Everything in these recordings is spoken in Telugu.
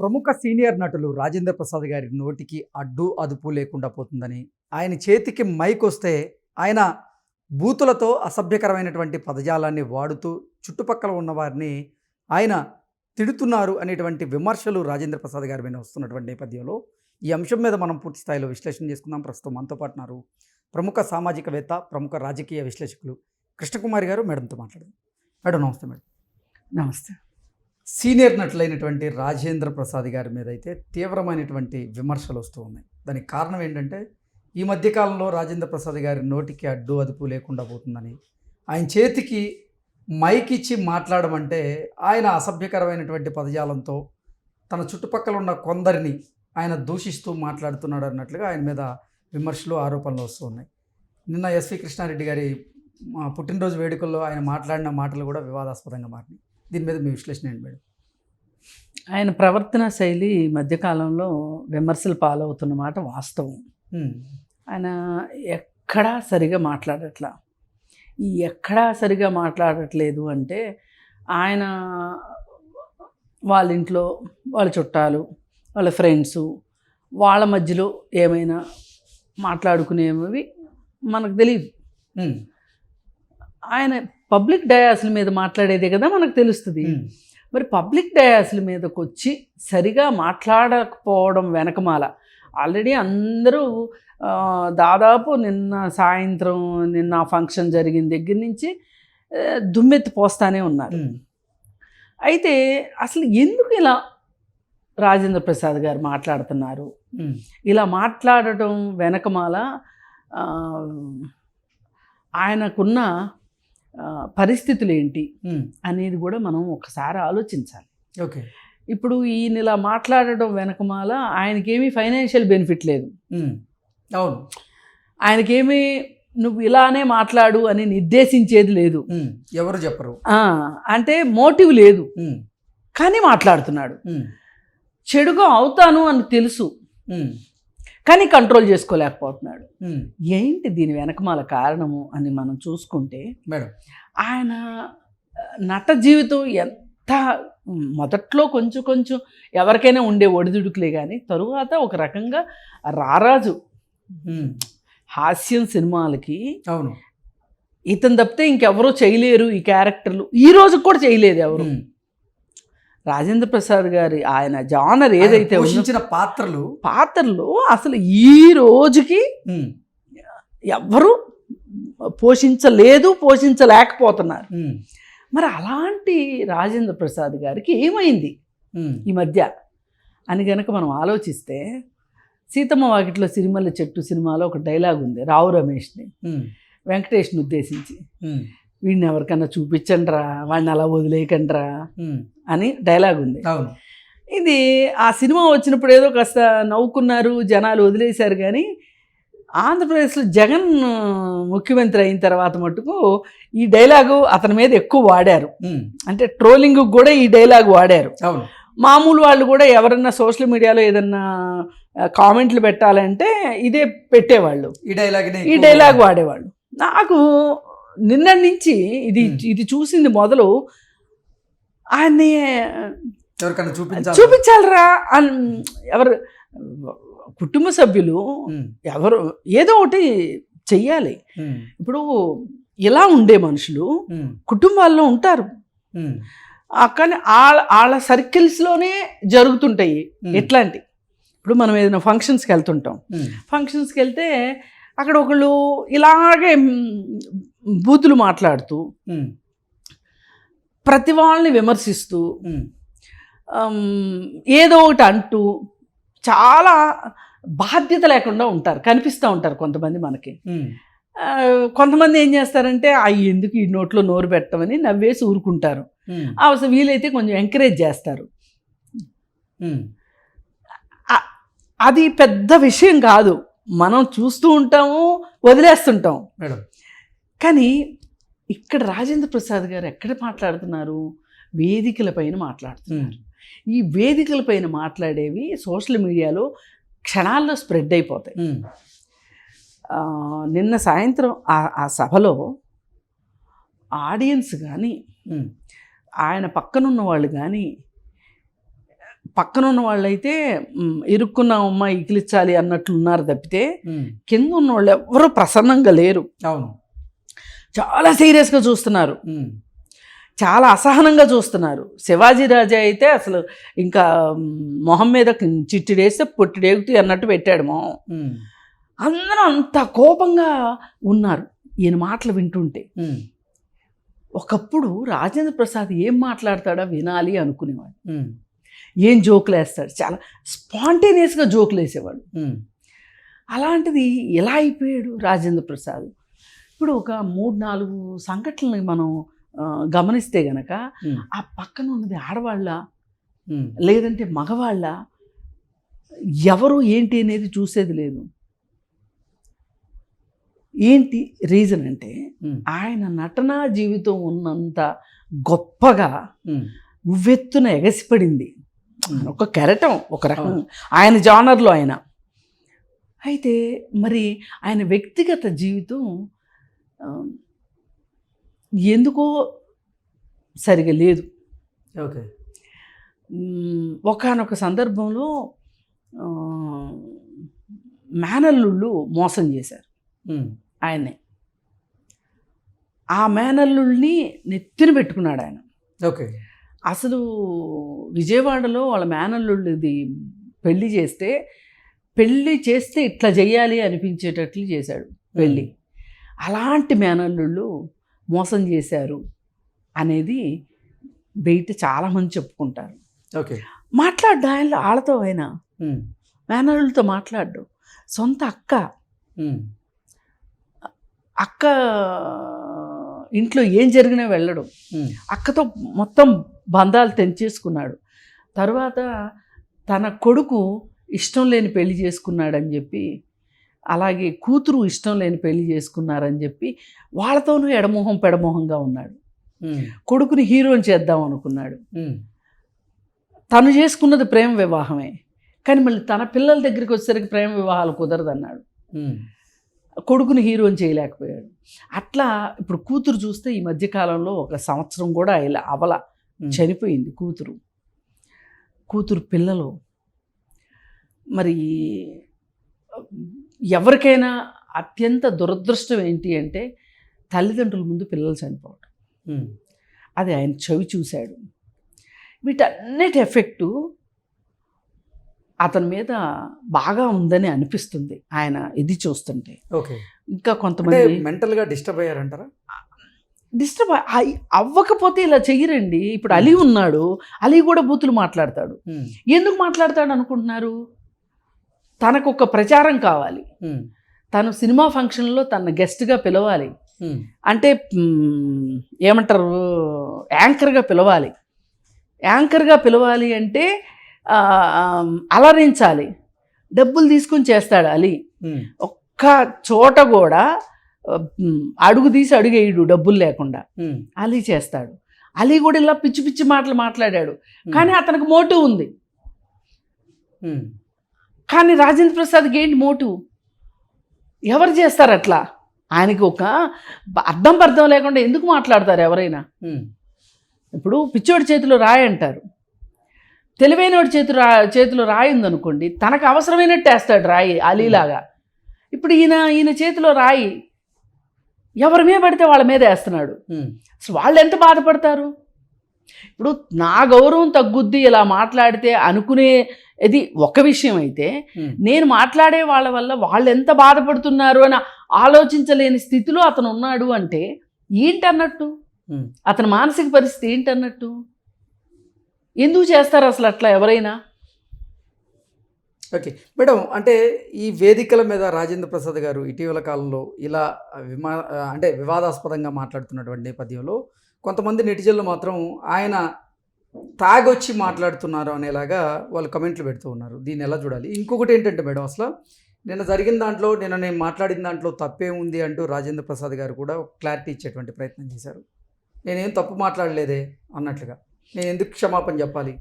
ప్రముఖ సీనియర్ నటులు రాజేంద్ర ప్రసాద్ గారి నోటికి అడ్డు అదుపు లేకుండా పోతుందని, ఆయన చేతికి మైక్ వస్తే ఆయన బూతులతో అసభ్యకరమైనటువంటి పదజాలాన్ని వాడుతూ చుట్టుపక్కల ఉన్న వారిని ఆయన తిడుతున్నారు అనేటువంటి విమర్శలు రాజేంద్ర ప్రసాద్ గారి మీద వస్తున్నటువంటి నేపథ్యంలో ఈ అంశం మీద మనం పూర్తి స్థాయిలో విశ్లేషణ చేసుకుందాం. ప్రస్తుతం మనతో పాటు ఉన్నారు ప్రముఖ సామాజికవేత్త, ప్రముఖ రాజకీయ విశ్లేషకులు కృష్ణకుమారి గారు. మేడంతో మాట్లాడదాం. మేడం నమస్తే. మేడం నమస్తే. సీనియర్ నటులైనటువంటి రాజేంద్ర ప్రసాద్ గారి మీద అయితే తీవ్రమైనటువంటి విమర్శలు వస్తూ ఉన్నాయి. దానికి కారణం ఏంటంటే, ఈ మధ్యకాలంలో రాజేంద్ర ప్రసాద్ గారి నోటికి అడ్డు అదుపు లేకుండా పోతుందని, ఆయన చేతికి మైక్ ఇచ్చి మాట్లాడమంటే ఆయన అసభ్యకరమైనటువంటి పదజాలంతో తన చుట్టుపక్కల ఉన్న కొందరిని ఆయన దూషిస్తూ మాట్లాడుతున్నాడు అన్నట్లుగా ఆయన మీద విమర్శలు, ఆరోపణలు వస్తూ ఉన్నాయి. నిన్న ఎస్వి కృష్ణారెడ్డి గారి పుట్టినరోజు వేడుకల్లో ఆయన మాట్లాడిన మాటలు కూడా వివాదాస్పదంగా మారినాయి. దీని మీద మీ విశ్లేషణ ఏంటి మేడం? ఆయన ప్రవర్తన శైలి ఈ మధ్యకాలంలో విమర్శలు పాలవుతున్న మాట వాస్తవం. ఆయన ఎక్కడా సరిగా మాట్లాడట్లా. ఈ ఎక్కడా సరిగా మాట్లాడట్లేదు అంటే, ఆయన వాళ్ళ ఇంట్లో వాళ్ళ చుట్టాలు, వాళ్ళ ఫ్రెండ్సు, వాళ్ళ మధ్యలో ఏమైనా మాట్లాడుకునేవి మనకు తెలియదు. ఆయన పబ్లిక్ డయాస్ల మీద మాట్లాడేదే కదా మనకు తెలుస్తుంది. మరి పబ్లిక్ డయాస్ల మీదకి వచ్చి సరిగా మాట్లాడకపోవడం వెనకమాల ఆల్రెడీ అందరూ దాదాపు నిన్న ఫంక్షన్ జరిగిన దగ్గర నుంచి దుమ్మెత్తి పోస్తానే ఉన్నారు. అయితే అసలు ఎందుకు ఇలా రాజేంద్ర ప్రసాద్ గారు మాట్లాడుతున్నారు? ఇలా మాట్లాడటం వెనకమాల ఆయనకున్న పరిస్థితులు ఏంటి అనేది కూడా మనం ఒకసారి ఆలోచించాలి. ఓకే, ఇప్పుడు ఈయన ఇలా మాట్లాడటం వెనకమాల ఆయనకేమీ ఫైనాన్షియల్ బెనిఫిట్ లేదు. అవును, ఆయనకేమీ నువ్వు ఇలానే మాట్లాడు అని నిర్దేశించేది లేదు. ఎవరు చెప్పరు. అంటే మోటివ్ లేదు, కానీ మాట్లాడుతున్నాడు. చెడుగా అవుతాను అని తెలుసు, కానీ కంట్రోల్ చేసుకోలేకపోతున్నాడు. ఏంటి దీని వెనకమాల కారణము అని మనం చూసుకుంటే, మేడం ఆయన నట జీవితం ఎంత మొదట్లో కొంచెం ఎవరికైనా ఉండే ఒడిదుడుకులే, కానీ తరువాత ఒక రకంగా రారాజు హాస్యం సినిమాలకి అవును ఇతను తప్పితే ఇంకెవరూ చేయలేరు ఈ క్యారెక్టర్లు. ఈ రోజు కూడా చేయలేదు ఎవరు. రాజేంద్ర ప్రసాద్ గారి ఆయన జానర్ ఏదైతే పోషించిన పాత్రలు అసలు ఈ రోజుకి ఎవ్వరూ పోషించలేకపోతున్నారు. మరి అలాంటి రాజేంద్ర ప్రసాద్ గారికి ఏమైంది ఈ మధ్య అని గనక మనం ఆలోచిస్తే, సీతమ్మ వాకిట్లో సిరిమల్ల చెట్టు సినిమాలో ఒక డైలాగ్ ఉంది, రావు రమేష్ని వెంకటేష్ని ఉద్దేశించి, వీడిని ఎవరికన్నా చూపించండిరా, వాడిని అలా వదిలేయకండిరా అని డైలాగ్ ఉంది. ఇది ఆ సినిమా వచ్చినప్పుడు ఏదో కాస్త నవ్వుకున్నారు, జనాలు వదిలేశారు. కానీ ఆంధ్రప్రదేశ్లో జగన్ ముఖ్యమంత్రి అయిన తర్వాత మటుకు ఈ డైలాగు అతని మీద ఎక్కువ వాడారు. అంటే ట్రోలింగ్ కూడా ఈ డైలాగ్ వాడారు. మామూలు వాళ్ళు కూడా ఎవరన్నా సోషల్ మీడియాలో ఏదన్నా కామెంట్లు పెట్టాలంటే ఇదే పెట్టేవాళ్ళు, ఈ డైలాగ్ వాడేవాళ్ళు. నాకు నిన్న నుంచి ఇది చూసింది మొదలు ఆయన్ని చూపించాలరా అని ఎవరు కుటుంబ సభ్యులు ఎవరు ఏదో ఒకటి చెయ్యాలి. ఇప్పుడు ఇలా ఉండే మనుషులు కుటుంబాల్లో ఉంటారు, కానీ వాళ్ళ సర్కిల్స్లోనే జరుగుతుంటాయి ఎట్లాంటి. ఇప్పుడు మనం ఏదైనా ఫంక్షన్స్కి వెళ్తుంటాం, ఫంక్షన్స్కి వెళ్తే అక్కడ ఒకళ్ళు ఇలాగే బూతులు మాట్లాడుతూ ప్రతి వాళ్ళని విమర్శిస్తూ ఏదో ఒకటి అంటూ చాలా బాధ్యత లేకుండా ఉంటారు, కనిపిస్తూ ఉంటారు కొంతమంది మనకి. కొంతమంది ఏం చేస్తారంటే అవి ఎందుకు ఈ నోట్లో నోరు పెట్టమని నవ్వేసి ఊరుకుంటారు. అవసరం వీలైతే కొంచెం ఎంకరేజ్ చేస్తారు. అది పెద్ద విషయం కాదు, మనం చూస్తూ ఉంటాము, వదిలేస్తుంటాం. కానీ ఇక్కడ రాజేంద్ర ప్రసాద్ గారు ఎక్కడ మాట్లాడుతున్నారు? వేదికల పైన మాట్లాడుతున్నారు. ఈ వేదికల పైన మాట్లాడేవి సోషల్ మీడియాలో క్షణాల్లో స్ప్రెడ్ అయిపోతాయి. నిన్న సాయంత్రం ఆ సభలో ఆడియన్స్ కానీ ఆయన పక్కనున్న వాళ్ళు కానీ పక్కన ఉన్న వాళ్ళైతే ఇరుక్కున్న అమ్మ ఇకిలిచ్చాలి అన్నట్లు ఉన్నారు తప్పితే కింద ఉన్న వాళ్ళు ఎవరూ ప్రసన్నంగా లేరు. అవును, చాలా సీరియస్గా చూస్తున్నారు, చాలా అసహనంగా చూస్తున్నారు. శివాజీ రాజా అయితే అసలు ఇంకా మొహం మీద చిట్టిడేస్తే పొట్టిడేగుతూ అన్నట్టు పెట్టాడు మొహం. అందరూ అంత కోపంగా ఉన్నారు ఈయన మాటలు వింటుంటే. ఒకప్పుడు రాజేంద్ర ప్రసాద్ ఏం మాట్లాడతాడో వినాలి అనుకునేవాడు. ఏం జోకులు వేస్తాడు, చాలా స్పాంటేనియస్గా జోకులు వేసేవాడు. అలాంటిది ఎలా అయిపోయాడు రాజేంద్ర ప్రసాద్? ఇప్పుడు ఒక 3-4 సంఘటనలు మనం గమనిస్తే గనక ఆ పక్కన ఉన్నది ఆడవాళ్ళ లేదంటే మగవాళ్ళ, ఎవరు ఏంటి అనేది చూసేది లేదు. ఏంటి రీజన్ అంటే ఆయన నటనా జీవితం ఉన్నంత గొప్పగా ఉవ్వెత్తున ఎగసిపడింది ఒక కెరటం, ఒక రకం ఆయన జానర్లో ఆయన. అయితే మరి ఆయన వ్యక్తిగత జీవితం ఎందుకో సరిగా లేదు. ఓకే. ఒకానొక సందర్భంలో మేనల్లుళ్ళు మోసం చేశారు ఆయన్ని. ఆ మేనల్లుల్ని నెత్తిన పెట్టుకున్నాడు ఆయన. ఓకే. అసలు విజయవాడలో వాళ్ళ మేనల్లుళ్ళది పెళ్లి చేస్తే ఇట్లా చెయ్యాలి అనిపించేటట్లు చేశాడు పెళ్ళి. అలాంటి మేనల్లుళ్ళు మోసం చేశారు అనేది బయట చాలామంది చెప్పుకుంటారు. ఓకే. మాట్లాడ్డా ఆయన వాళ్ళతో, ఆయన మేనల్లులతో మాట్లాడ్డు. సొంత అక్క ఇంట్లో ఏం జరిగినా వెళ్ళడం, అక్కతో మొత్తం బంధాలు తెంచేసుకున్నాడు. తర్వాత తన కొడుకు ఇష్టం లేని పెళ్లి చేసుకున్నాడని చెప్పి, అలాగే కూతురు ఇష్టం లేని పెళ్లి చేసుకున్నారని చెప్పి వాళ్ళతోనూ ఎడమోహం పెడమోహంగా ఉన్నాడు. కొడుకుని హీరోని చేద్దాం అనుకున్నాడు. తను చేసుకున్నది ప్రేమ వివాహమే, కానీ మళ్ళీ తన పిల్లల దగ్గరికి వచ్చేసరికి ప్రేమ వివాహాలు కుదరదన్నాడు. కొడుకుని హీరోని చేయలేకపోయాడు. అట్లా ఇప్పుడు కూతురు చూస్తే ఈ మధ్యకాలంలో 1 సంవత్సరం కూడా అవల చనిపోయింది కూతురు పిల్లలు. మరి ఎవరికైనా అత్యంత దురదృష్టం ఏంటి అంటే తల్లిదండ్రుల ముందు పిల్లలు చనిపోవడం. అది ఆయన చవి చూశాడు. వీటన్నిటి ఎఫెక్టు అతని మీద బాగా ఉందని అనిపిస్తుంది ఆయన ఇది చూస్తుంటే. ఓకే. ఇంకా కొంతమంది మెంటల్గా డిస్టర్బ్ అయ్యారంటారా? డిస్టర్బ్ అవ్వకపోతే ఇలా చెయ్యరండి. ఇప్పుడు అలీ ఉన్నాడు, అలీ కూడా బూతులు మాట్లాడతాడు. ఎందుకు మాట్లాడతాడు అనుకుంటున్నారు? తనకు ఒక ప్రచారం కావాలి, తను సినిమా ఫంక్షన్లో తన గెస్ట్గా పిలవాలి, అంటే ఏమంటారు యాంకర్గా పిలవాలి. యాంకర్గా పిలవాలి అంటే అలరించాలి, డబ్బులు తీసుకుని చేస్తాడు అలీ. ఒక్క చోట కూడా అడుగు తీసి అడుగేయడు డబ్బులు లేకుండా, అలీ చేస్తాడు. అలీ కూడా ఇలా పిచ్చి పిచ్చి మాటలు మాట్లాడాడు, కానీ అతనికి మోటివ్ ఉంది. కానీ రాజేంద్ర ప్రసాద్కి ఏంటి మోటివ్? ఎవరు చేస్తారు అట్లా? ఆయనకి ఒక అర్థం లేకుండా ఎందుకు మాట్లాడతారు ఎవరైనా? ఇప్పుడు పిచ్చోడి చేతిలో రాయి అంటారు, తెలివైనోడి చేతిలో రాయి ఉందనుకోండి, తనకు అవసరమైనట్టు వేస్తాడు రాయి అలీలాగా. ఇప్పుడు ఈయన చేతిలో రాయి ఎవరి మీద పడితే వాళ్ళ మీద వేస్తున్నాడు. అసలు వాళ్ళు ఎంత బాధపడతారు? ఇప్పుడు నా గౌరవం తగ్గుద్ది ఇలా మాట్లాడితే అనుకునేది ఒక విషయం అయితే, నేను మాట్లాడే వాళ్ళ వల్ల వాళ్ళు ఎంత బాధపడుతున్నారు అని ఆలోచించలేని స్థితిలో అతను ఉన్నాడు అంటే ఏంటన్నట్టు? అతని మానసిక పరిస్థితి ఏంటన్నట్టు? ఎందుకు చేస్తారు అసలు అట్లా ఎవరైనా? ఓకే మేడం, అంటే ఈ వేదికల మీద రాజేంద్ర ప్రసాద్ గారు ఇటీవల కాలంలో ఇలా అంటే వివాదాస్పదంగా మాట్లాడుతున్నటువంటి నేపథ్యంలో కొంతమంది నెటిజన్లు మాత్రం ఆయన తాగొచ్చి మాట్లాడుతున్నారు అనేలాగా వాళ్ళు కమెంట్లు పెడుతూ ఉన్నారు. దీన్ని ఎలా చూడాలి? ఇంకొకటి ఏంటంటే మేడం, అసలు నిన్న జరిగిన దాంట్లో నేను మాట్లాడిన దాంట్లో తప్పే ఉంది అంటూ రాజేంద్ర ప్రసాద్ గారు కూడా క్లారిటీ ఇచ్చేటువంటి ప్రయత్నం చేశారు. నేనేం తప్పు మాట్లాడలేదే అన్నట్లుగా, నేను ఎందుకు క్షమాపణ చెప్పాలి?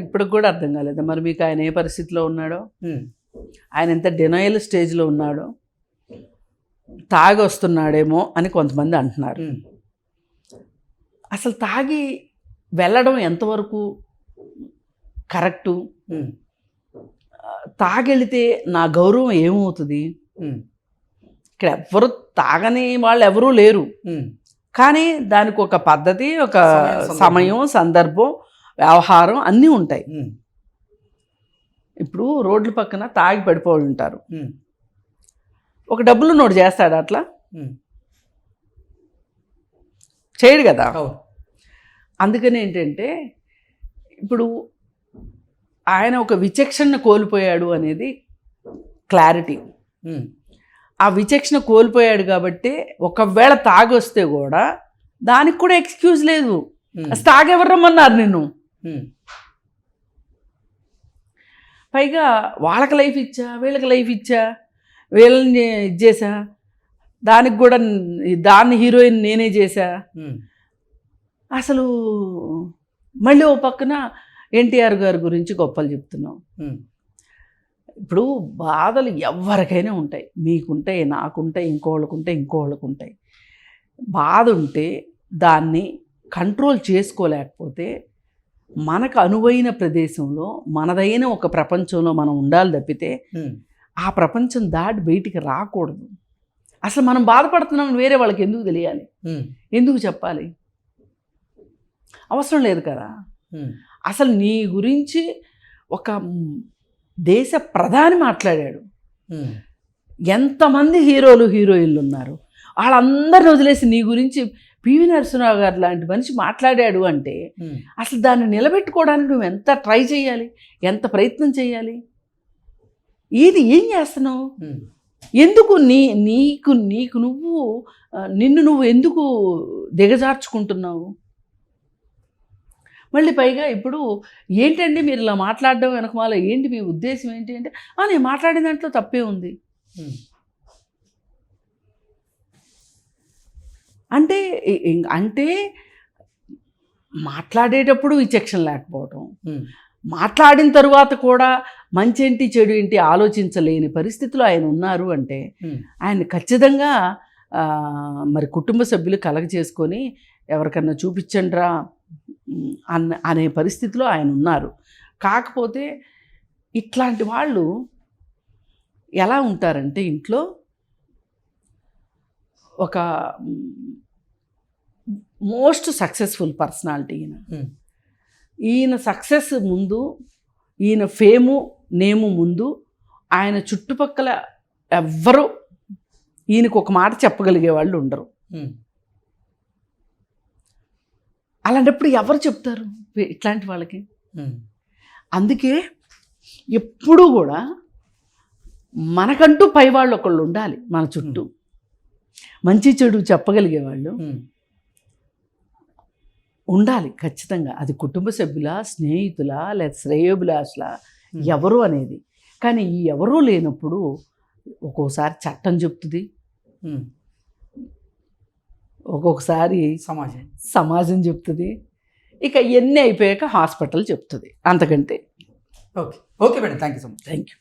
ఇప్పుడు కూడా అర్థం కాలేదా మరి మీకు ఆయన ఏ పరిస్థితిలో ఉన్నాడో? ఆయన ఎంత డినయల్ స్టేజ్లో ఉన్నాడో, తాగి వస్తున్నాడేమో అని కొంతమంది అంటున్నారు. అసలు తాగి వెళ్ళడం ఎంతవరకు కరెక్టు, ఉమ్, తాగెళితే నా గౌరవం ఏమవుతుంది? ఉమ్, ఇక్కడ ఎవ్వరు తాగని వాళ్ళు ఎవరూ లేరు, ఉమ్, కానీ దానికి ఒక పద్ధతి, ఒక సమయం, సమయం, సందర్భం, వ్యవహారం అన్నీ ఉంటాయి. ఉమ్, ఇప్పుడు రోడ్ల పక్కన తాగి పడిపోయి ఉంటారు, ఉమ్, ఒక డబ్బులు నోటు చేస్తాడు అట్లా? ఉమ్, చేయడు కదా. అవును. అందుకని ఏంటంటే ఇప్పుడు ఆయన ఒక విచక్షణ కోల్పోయాడు అనేది క్లారిటీ. ఉమ్, ఆ విచక్షణ కోల్పోయాడు కాబట్టి ఒకవేళ తాగొస్తే కూడా దానికి కూడా ఎక్స్క్యూజ్ లేదు. ఉమ్, అసలు తాగెవరు రమ్మన్నారు నిన్ను? ఉమ్, పైగా వాళ్ళకి లైఫ్ ఇచ్చా, వీళ్ళకి లైఫ్ ఇచ్చా, వీళ్ళని ఇచ్చేసా, దానికి కూడా దాన్ని హీరోయిన్ నేనే చేశా. ఉమ్, అసలు మళ్ళీ ఓ పక్కన ఎన్టీఆర్ గారి గురించి గొప్పలు చెప్తున్నాం. ఉమ్, ఇప్పుడు బాధలు ఎవరికైనా ఉంటాయి, మీకుంటాయి, నాకుంటాయి, ఇంకోళ్ళకు ఉంటాయి. బాధ ఉంటే దాన్ని కంట్రోల్ చేసుకోలేకపోతే మనకు అనువైన ప్రదేశంలో, మనదైన ఒక ప్రపంచంలో మనం ఉండాలి తప్పితే ఉమ్, ఆ ప్రపంచం దాటి బయటికి రాకూడదు. అసలు మనం బాధపడుతున్నామని వేరే వాళ్ళకి ఎందుకు తెలియాలి? ఉమ్, ఎందుకు చెప్పాలి? అవసరం లేదు కదా. ఉమ్, అసలు నీ గురించి ఒక దేశ ప్రధాని మాట్లాడాడు. ఉమ్, ఎంతమంది హీరోలు, హీరోయిన్లు ఉన్నారు, వాళ్ళందరిని వదిలేసి నీ గురించి పివి నరసింహరావు గారు లాంటి మనిషి మాట్లాడాడు అంటే ఉమ్, అసలు దాన్ని నిలబెట్టుకోవడానికి నువ్వు ఎంత ట్రై చేయాలి, ఎంత ప్రయత్నం చేయాలి? ఏం చేస్తున్నావు? ఉమ్, ఎందుకు నీకు నువ్వు నిన్ను నువ్వు ఎందుకు దిగజార్చుకుంటున్నావు? మళ్ళీ పైగా ఇప్పుడు ఏంటండి మీరు ఇలా మాట్లాడడం వెనకమాల ఏంటి మీ ఉద్దేశం ఏంటి అంటే, నేను మాట్లాడిన దాంట్లో తప్పే ఉంది ఉమ్, అంటే అంటే మాట్లాడేటప్పుడు విచక్షణ లేకపోవటం, ఉమ్, మాట్లాడిన తరువాత కూడా మంచేంటి చెడు ఏంటి ఆలోచించలేని పరిస్థితిలో ఆయన ఉన్నారు అంటే ఉమ్, ఆయన ఖచ్చితంగా మరి కుటుంబ సభ్యులు కలగ చేసుకొని ఎవరికన్నా చూపించండిరా అనే పరిస్థితిలో ఆయన ఉన్నారు. కాకపోతే ఇట్లాంటి వాళ్ళు ఎలా ఉంటారంటే ఇంట్లో ఒక మోస్ట్ సక్సెస్ఫుల్ పర్సనాలిటీ ఈయన. ఉమ్, ఈయన సక్సెస్ ముందు, ఈయన ఫేము నేము ముందు ఆయన చుట్టుపక్కల ఎవ్వరూ ఈయనకు ఒక మాట చెప్పగలిగే వాళ్ళు ఉండరు. ఉమ్, అలాంటప్పుడు ఎవరు చెప్తారు ఇట్లాంటి వాళ్ళకి? ఉమ్, అందుకే ఎప్పుడూ కూడా మనకంటూ పై వాళ్ళు ఒకళ్ళు ఉండాలి మన చుట్టూ, మంచి చెడు చెప్పగలిగే వాళ్ళు ఉమ్, ఉండాలి ఖచ్చితంగా. అది కుటుంబ సభ్యుల, స్నేహితుల, లేదా శ్రేయోభిలాషుల, ఎవరు అనేది. కానీ ఈ ఎవరూ లేనప్పుడు ఒక్కోసారి చట్టం చెప్తుంది, ఉమ్, ఒక్కొక్కసారి సమాజం. సమాజం చెప్తుంది, ఇక ఎన్ని అయిపోయాక హాస్పిటల్ చెప్తుంది. అంతకంటే okay okay madam, thank you so much. Thank you.